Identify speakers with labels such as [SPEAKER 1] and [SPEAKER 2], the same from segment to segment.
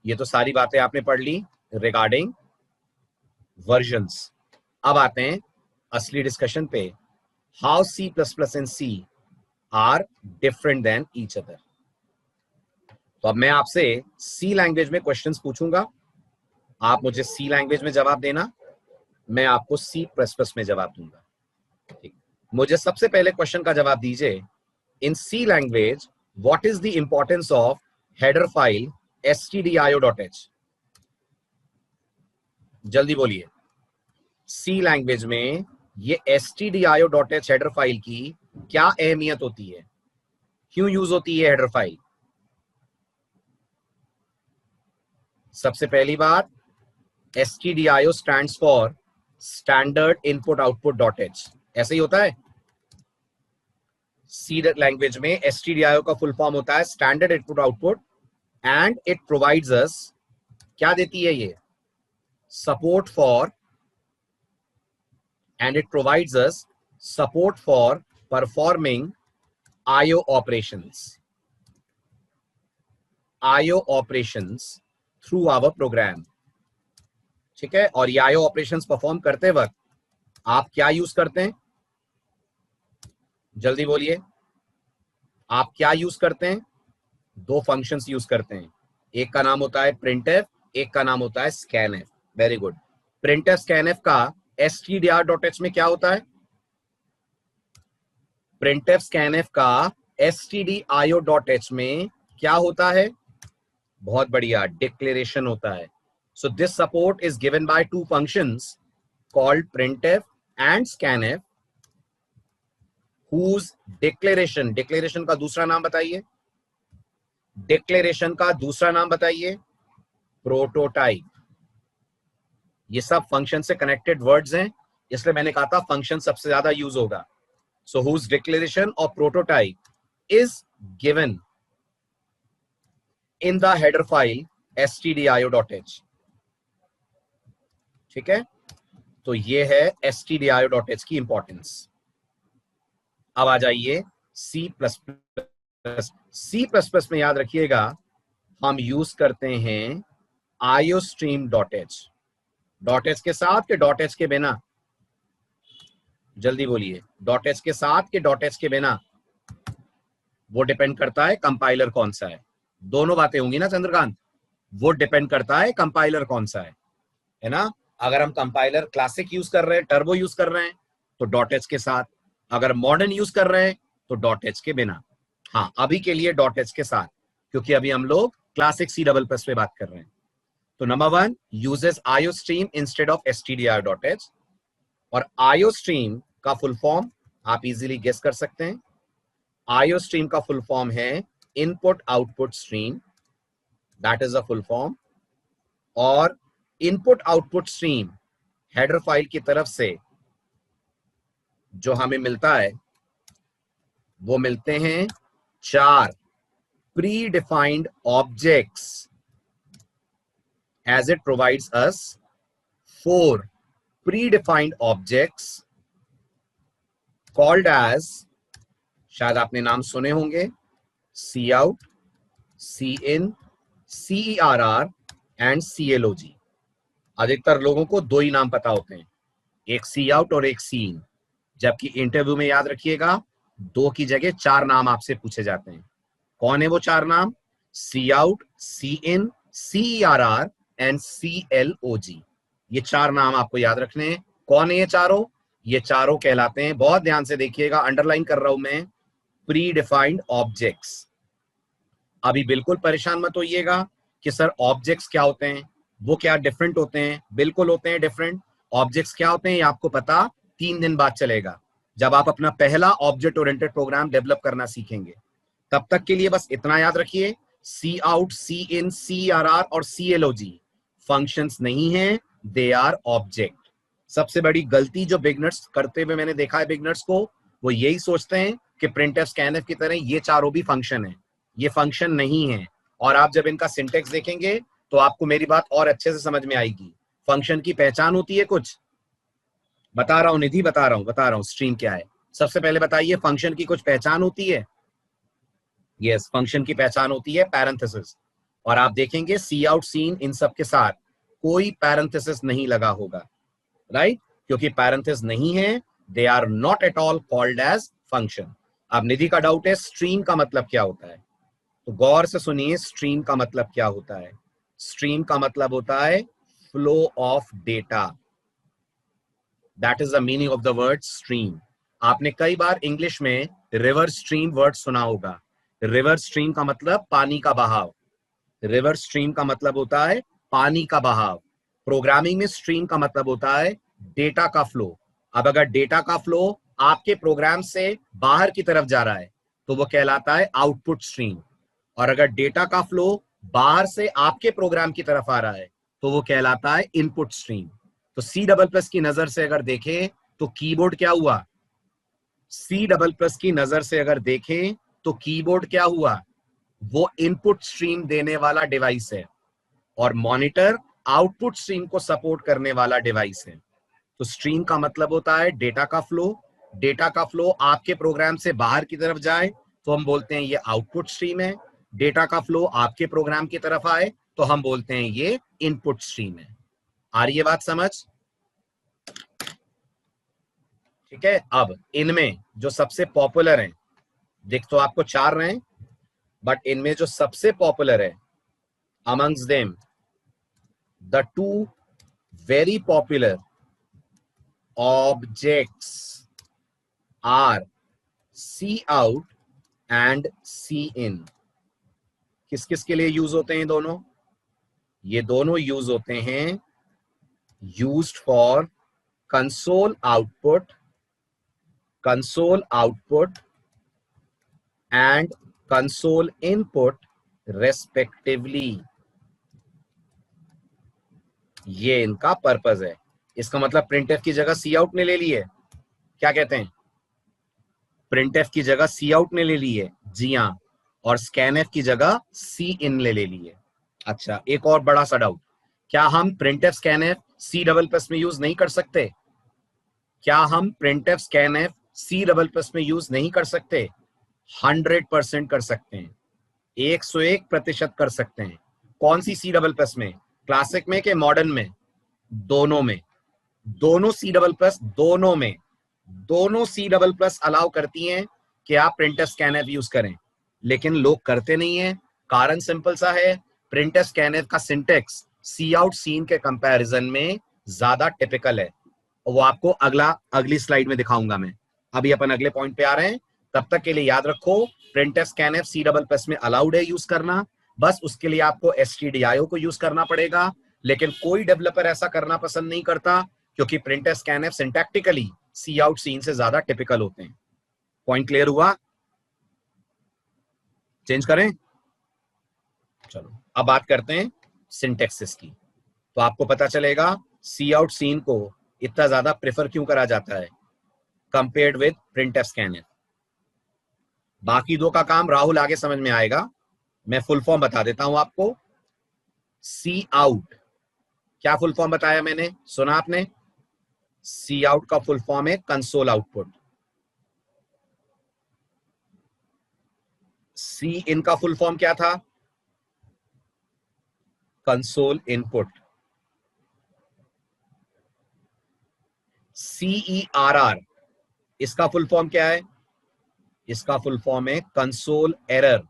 [SPEAKER 1] ये तो सारी बातें आपने पढ़ ली रिगार्डिंग वर्जन्स। अब आते हैं असली डिस्कशन पे। How C++ and C are different than each other. तो अब मैं आपसे C लैंग्वेज में क्वेश्चंस पूछूंगा, आप मुझे C लैंग्वेज में जवाब देना, मैं आपको C++ में जवाब दूंगा। ठीक, मुझे सबसे पहले क्वेश्चन का जवाब दीजिए। इन C language what is the importance of header file stdio.h? जल्दी बोलिए। C लैंग्वेज में ये stdio.h हेडर फाइल की क्या अहमियत होती है, क्यों यूज होती है हेडर फाइल? सबसे पहली बात, stdio stands for standard input output dot H, ऐसे ही होता है। C लैंग्वेज में stdio का फुल फॉर्म होता है standard input output, and it provides us, क्या देती है ये? Support for, and it provides us support for performing IO operations through our program। ठीक है, और ये IO operations परफॉर्म करते वक्त आप क्या यूज करते हैं? जल्दी बोलिए, आप क्या यूज करते हैं? दो फंक्शंस यूज करते हैं, एक का नाम होता है printf, एक का नाम होता है scanf। Very good. printf scanf का stdio.h में क्या होता है? printf scanf का stdio.h में क्या होता है? बहुत बढ़िया, डिक्लेरेशन होता है। So this support is given by two functions called printf and scanf, whose declaration, declaration का दूसरा नाम बताइए, डिक्लेरेशन का दूसरा नाम बताइए, प्रोटोटाइप। ये सब फंक्शन से कनेक्टेड वर्ड्स हैं, इसलिए मैंने कहा था फंक्शन सबसे ज्यादा यूज होगा। सो whose डिक्लेरेशन और prototype is given in the header file stdio.h। ठीक है, तो ये है stdio.h की इंपॉर्टेंस। अब आ जाइए C++। C++ में याद रखिएगा हम यूज करते हैं iostream.h। .h के साथ के .h के बिना? जल्दी बोलिए, .h के साथ के .h के बिना? वो डिपेंड करता है कंपाइलर कौन सा है। दोनों बातें होंगी ना चंद्रकांत, वो डिपेंड करता है कंपाइलर कौन सा है ना। अगर हम कंपाइलर क्लासिक यूज कर रहे हैं, टर्बो यूज कर रहे हैं, तो .h के साथ। अगर मॉडर्न यूज कर रहे हैं तो .h के बिना। हाँ, अभी के लिए .h के साथ, क्योंकि अभी हम लोग क्लासिक C++ पे बात कर रहे हैं। तो number 1 uses iostream instead of stdio.h। और iostream का फुल फॉर्म आप इजीली गेस कर सकते हैं। iostream का फुल फॉर्म है input output stream, that is a full form. और input output stream header file की तरफ से जो हमें मिलता है वो मिलते हैं 4 pre defined objects, as it provides us 4 predefined objects called as, शायद आपने नाम सुने होंगे, cout, cin, cerr and clog। अधिकतर लोगों को दो ही नाम पता होते हैं, एक cout और एक cin, जबकि इंटरव्यू में याद रखिएगा 2 की जगह 4 नाम आपसे पूछे जाते हैं। कौन है वो 4 नाम? cout, cin, cerr and clog। ये 4 नाम आपको याद रखने हैं। कौन है ये चारों? ये चारों कहलाते हैं, बहुत ध्यान से देखिएगा, अंडरलाइन कर रहा हूं मैं, प्री डिफाइंड ऑब्जेक्ट्स। अभी बिल्कुल परेशान मत होइएगा कि सर ऑब्जेक्ट्स क्या होते हैं, वो क्या डिफरेंट होते हैं? बिल्कुल होते हैं डिफरेंट। ऑब्जेक्ट्स क्या होते हैं ये आपको पता 3 दिन बाद चलेगा, जब आप अपना पहला ऑब्जेक्ट ओरिएंटेड प्रोग्राम डेवलप करना सीखेंगे। तब तक के लिए बस इतना याद रखिए, cout, cin, cerr और clog फंक्शंस नहीं हैं, दे आर ऑब्जेक्ट। सबसे बड़ी गलती जो बिगनर्स करते हुए मैंने देखा है बिगनर्स को, वो यही सोचते हैं कि printf scanf की तरह ये चारों भी फंक्शन है। ये फंक्शन नहीं है, और आप जब इनका सिंटेक्स देखेंगे तो आपको मेरी बात और अच्छे से समझ में आएगी। फंक्शन की पहचान होती है कुछ, बता रहा हूं निधि, बता रहा हूं स्ट्रीम क्या है। सबसे पहले बताइए, फंक्शन की कुछ पहचान होती है? यस, फंक्शन की पहचान होती है पैरेंथेसिस। और आप देखेंगे सी आउट सीन इन सब के साथ कोई पैरेंथेसिस नहीं लगा होगा, राइट? क्योंकि पैरेंथेसिस नहीं है, they are not at all called as function. अब निधि का डाउट है स्ट्रीम का मतलब क्या होता है, तो गौर से सुनिए स्ट्रीम का मतलब क्या होता है। स्ट्रीम का मतलब होता है flow of data, that is the meaning of the word stream. आपने कई बार इंग्लिश में रिवर स्ट्रीम वर्ड सुना होगा। रिवर स्ट्रीम का मतलब पानी का बहाव, रिवर स्ट्रीम का मतलब होता है पानी का बहाव। प्रोग्रामिंग में स्ट्रीम का मतलब होता है डेटा का फ्लो। अब अगर डेटा का फ्लो आपके प्रोग्राम से बाहर की तरफ जा रहा है तो वो कहलाता है आउटपुट स्ट्रीम, और अगर डेटा का फ्लो बाहर से आपके प्रोग्राम की तरफ आ रहा है तो वो कहलाता है इनपुट स्ट्रीम। तो सी डबल प्लस की नजर से अगर देखें तो कीबोर्ड क्या हुआ, सी डबल प्लस की नजर से अगर देखें तो कीबोर्ड क्या हुआ, वो इनपुट स्ट्रीम देने वाला डिवाइस है, और मॉनिटर आउटपुट स्ट्रीम को सपोर्ट करने वाला डिवाइस है। तो स्ट्रीम का मतलब होता है डेटा का फ्लो। डेटा का फ्लो आपके प्रोग्राम से बाहर की तरफ जाए तो हम बोलते हैं ये आउटपुट स्ट्रीम है। डेटा का फ्लो आपके प्रोग्राम की तरफ आए तो हम बोलते हैं ये इनपुट स्ट्रीम है। आ रही है बात समझ? ठीक है। अब इनमें जो सबसे पॉपुलर हैं, देख तो आपको चार रहे हैं, बट इनमें जो सबसे पॉपुलर है amongst them, the two very popular objects are C out and C in। किस किस के लिए यूज होते हैं दोनों? ये दोनों यूज होते हैं used for console output and console input respectively। ये इनका पर्पस है। इसका मतलब प्रिंटफ की जगह सी आउट ने ले ली है, क्या कहते हैं? प्रिंटफ की जगह सी आउट ने ले ली है, जी हाँ, और स्कैनफ की जगह सी इन ले ली है। अच्छा, एक और बड़ा सा डाउट, क्या हम printf scanf C double plus में यूज नहीं कर सकते? क्या हम printf scanf C double plus में यूज नहीं कर सकते? 100% कर सकते हैं, 101% कर सकते हैं। कौन सी सी डबल प्लस में? क्लासिक में कि मॉडर्न में? दोनों में। दोनों सी डबल प्लस, दोनों में, दोनों सी डबल प्लस अलाउ करती हैं कि आप प्रिंटर स्कैनर यूज करें, लेकिन लोग करते नहीं है। कारण सिंपल सा है, प्रिंटर स्कैनर का सिंटेक्स सी आउट सीन के कंपैरिजन में ज्यादा टिपिकल है, और वो आपको अगली स्लाइड में दिखाऊंगा मैं। अभी अपन अगले पॉइंट पे आ रहे हैं, तब तक के लिए याद रखो printer scanner C double plus में अलाउड है यूज करना, बस उसके लिए आपको stdio को यूज करना पड़ेगा। लेकिन कोई डेवलपर ऐसा करना पसंद नहीं करता, क्योंकि प्रिंटर स्कैनर सिंटैक्टिकली सी आउट सीन से ज्यादा टिपिकल होते हैं। पॉइंट क्लियर हुआ? चेंज करें? चलो अब बात करते हैं सिंटेक्सिस की। तो आपको पता चलेगा सी आउट सीन को इतना ज्यादा प्रेफर क्यों करा जाता है कंपेयर्ड विद प्रिंटफ स्कैनर। बाकी दो का काम राहुल आगे समझ में आएगा, मैं फुल फॉर्म बता देता हूं आपको। सी आउट, क्या फुल फॉर्म बताया मैंने, सुना आपने? सी आउट का फुल फॉर्म है कंसोल आउटपुट। सी इन का फुल फॉर्म क्या था? Console input. CERR, इसका फुल फॉर्म क्या है? इसका फुल फॉर्म है कंसोल एरर।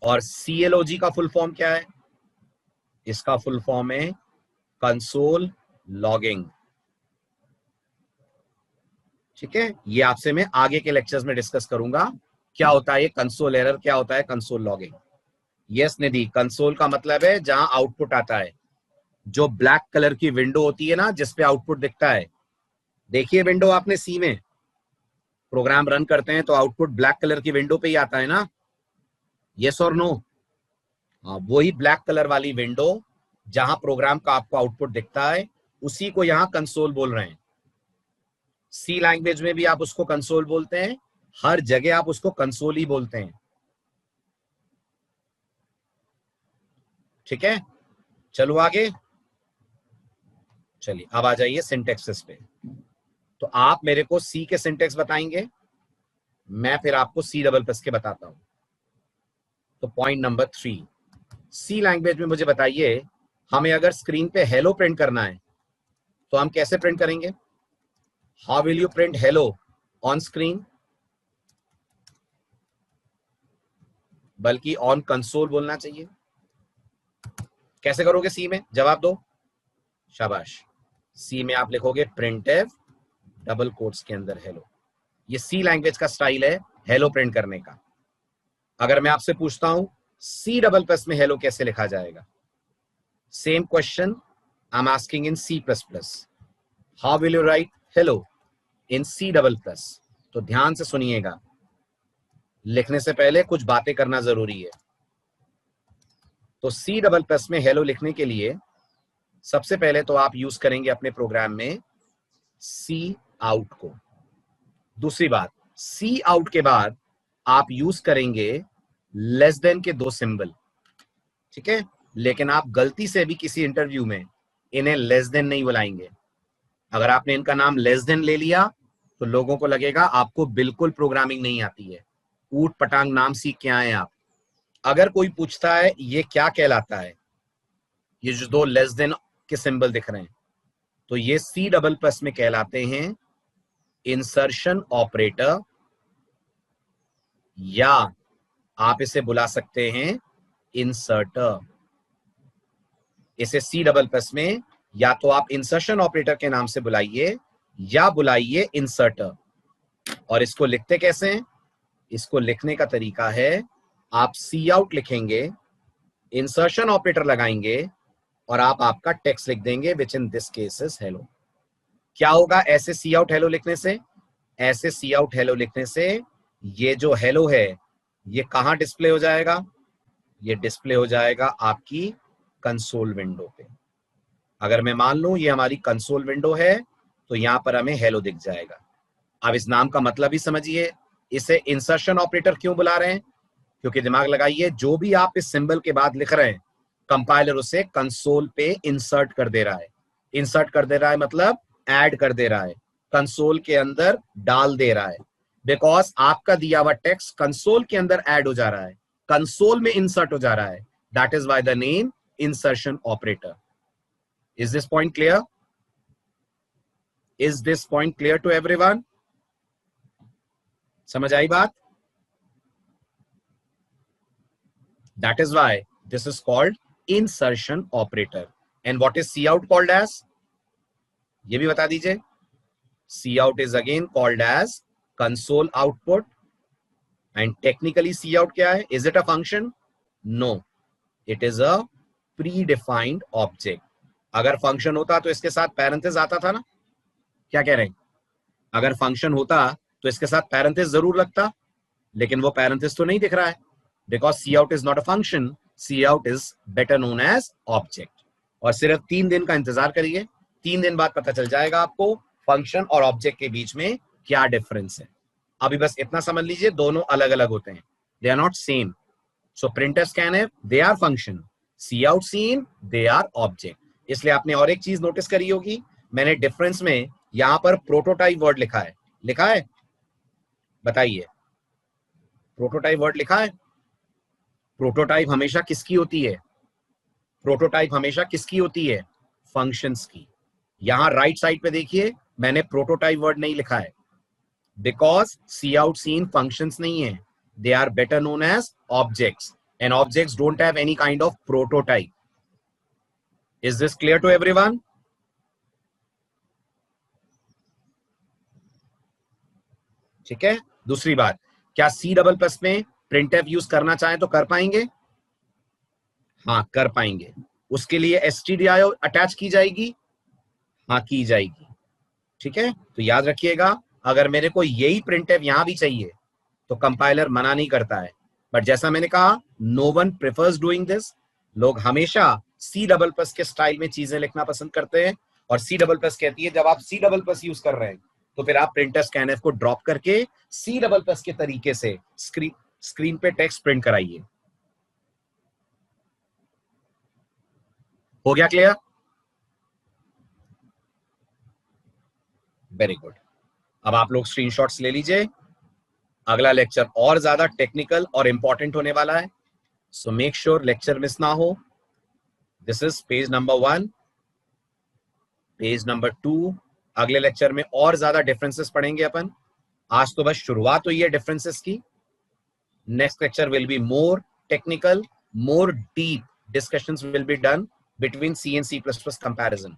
[SPEAKER 1] और CLOG का फुल फॉर्म क्या है? इसका फुल फॉर्म है कंसोल लॉगिंग। ठीक है, ये आपसे मैं आगे के लेक्चर्स में डिस्कस करूंगा, क्या होता है ये कंसोल एरर, क्या होता है कंसोल लॉगिंग। यस निधि, कंसोल का मतलब है जहां आउटपुट आता है, जो ब्लैक कलर की विंडो होती है ना जिसपे आउटपुट दिखता है। देखिए विंडो आपने सी में, प्रोग्राम रन करते हैं तो आउटपुट ब्लैक कलर की विंडो पे ही आता है ना, यस और नो? हाँ, वही ब्लैक कलर वाली विंडो जहां प्रोग्राम का आपको आउटपुट दिखता है, उसी को यहां कंसोल बोल रहे हैं। सी लैंग्वेज में भी आप उसको कंसोल बोलते हैं, हर जगह आप उसको कंसोल ही बोलते हैं। ठीक है, चलो आगे। चलिए अब आ जाइए सिंटेक्सिस पे। तो आप मेरे को सी के सिंटेक्स बताएंगे, मैं फिर आपको सी डबल प्लस के बताता हूं। तो पॉइंट नंबर 3, सी लैंग्वेज में मुझे बताइए, हमें अगर स्क्रीन पे हेलो प्रिंट करना है तो हम कैसे प्रिंट करेंगे? How will you print hello on screen? बल्कि ऑन कंसोल बोलना चाहिए। कैसे करोगे सी में? जवाब दो। शाबाश। सी में आप लिखोगे प्रिंटफ डबल कोट्स के अंदर हेलो। ये सी लैंग्वेज का स्टाइल है हेलो प्रिंट करने का। अगर मैं आपसे पूछता हूं सी डबल प्लस में हेलो कैसे लिखा जाएगा? Same question I am asking in C plus plus. How will you write hello in C double plus? तो ध्यान से सुनिएगा, लिखने से पहले कुछ बातें करना जरूरी है। तो सी डबल प्लस में हेलो लिखने के लिए सबसे पहले तो आप यूज करेंगे अपने प्रोग्राम में सी आउट को। दूसरी बात, सी आउट के बाद आप यूज करेंगे लेस देन के 2 सिंबल, ठीक है? लेकिन आप गलती से भी किसी इंटरव्यू में इन्हें लेस देन नहीं बुलाएंगे। अगर आपने इनका नाम लेस देन ले लिया तो लोगों को लगेगा आपको बिल्कुल प्रोग्रामिंग नहीं आती है, ऊट पटांग नाम सीख के आए आप। अगर कोई पूछता है ये क्या कहलाता है, ये जो 2 लेस देन के सिंबल दिख रहे हैं, तो ये सी डबल प्लस में कहलाते हैं इंसर्शन ऑपरेटर, या आप इसे बुला सकते हैं इंसर्टर। इसे सी डबल प्लस में या तो आप इंसर्शन ऑपरेटर के नाम से बुलाइए या बुलाइए इंसर्टर। और इसको लिखते कैसे हैं? इसको लिखने का तरीका है, आप सी आउट लिखेंगे, इंसर्शन ऑपरेटर लगाएंगे और आप आपका टेक्स्ट लिख देंगे which in this case is hello. क्या होगा ऐसे सी आउट हेलो लिखने से? ऐसे सी आउट हेलो लिखने से ये जो हेलो है ये कहां डिस्प्ले हो जाएगा? ये डिस्प्ले हो जाएगा आपकी कंसोल विंडो पे। अगर मैं मान लूं ये हमारी कंसोल विंडो है तो यहां पर हमें हेलो दिख जाएगा। अब इस नाम का मतलब ही समझिए, इसे इंसर्शन ऑपरेटर क्यों बुला रहे हैं? क्योंकि दिमाग लगाइए, जो भी आप इस सिंबल के बाद लिख रहे हैं कंपाइलर उसे कंसोल पे इंसर्ट कर दे रहा है। इंसर्ट कर दे रहा है मतलब ऐड कर दे रहा है, कंसोल के अंदर डाल दे रहा है। बिकॉज आपका दिया हुआ टेक्स्ट कंसोल के अंदर ऐड हो जा रहा है, कंसोल में इंसर्ट हो जा रहा है। That is why the name insertion operator. Is this point clear? Is this point clear to everyone? समझ आई बात? That is why this is called insertion operator. And what is cout called as? ये भी बता दीजिए। cout is again called as console output. And technically cout क्या है? Is it a function? No, it is a predefined object. अगर function होता तो इसके साथ पैरेंथेसिस आता था ना? क्या कह रहे हैं? अगर फंक्शन होता तो इसके साथ पैरेंथेसिस जरूर लगता, लेकिन वो पैरेंथेसिस तो नहीं दिख रहा है। Because cout is not a function, cout is better known as object. और सिर्फ 3 दिन का इंतजार करिए, 3 दिन बाद पता चल जाएगा आपको फंक्शन और ऑब्जेक्ट के बीच में क्या डिफरेंस है। अभी बस इतना समझ लीजिए, दोनों अलग अलग होते हैं, they are not same. So printf scanf they are function, cout cin they are object. इसलिए आपने और एक चीज नोटिस करी होगी, मैंने डिफरेंस में यहां पर प्रोटोटाइप वर्ड लिखा है। लिखा है? बताइए, प्रोटोटाइप वर्ड लिखा है? प्रोटोटाइप हमेशा किसकी होती है? प्रोटोटाइप हमेशा किसकी होती है? फंक्शंस की। यहां राइट साइड पे देखिए, मैंने प्रोटोटाइप वर्ड नहीं लिखा है, बिकॉज cout सीन फंक्शंस नहीं है, they are better known as objects, and objects don't have any kind of prototype. Is this clear to everyone? ठीक है। दूसरी बात, क्या सी डबल प्लस में प्रिंटफ यूज करना चाहें तो कर पाएंगे? हाँ, कर पाएंगे। उसके लिए stdio अटैच की जाएगी? हाँ, की जाएगी। ठीक है, तो याद रखिएगा, अगर मेरे को यही प्रिंटफ यहां भी चाहिए तो कंपाइलर मना नहीं करता है। बट जैसा मैंने कहा, no one prefers doing this. लोग हमेशा सी डबल प्लस के स्टाइल में चीजें लिखना पसंद करते हैं, और सी डबल प्लस कहती है जब आप सी डबल प्लस यूज कर रहे हैं तो फिर आप प्रिंटर स्कैनफ को ड्रॉप करके सी डबल प्लस के तरीके से स्क्रीन पे टेक्स्ट प्रिंट कराइए। हो गया क्लियर? Very good. अब आप लोग स्क्रीनशॉट्स ले लीजिए, अगला लेक्चर और ज्यादा टेक्निकल और इंपॉर्टेंट होने वाला है। So make sure lecture miss ना हो. This is page number 1. Page number 2, अगले लेक्चर में और ज्यादा डिफरेंसेस पढ़ेंगे अपन. आज तो बस शुरुआत हुई है डिफरेंसेस की. Next lecture will be more technical, more deep discussions will be done between C and C++ comparison.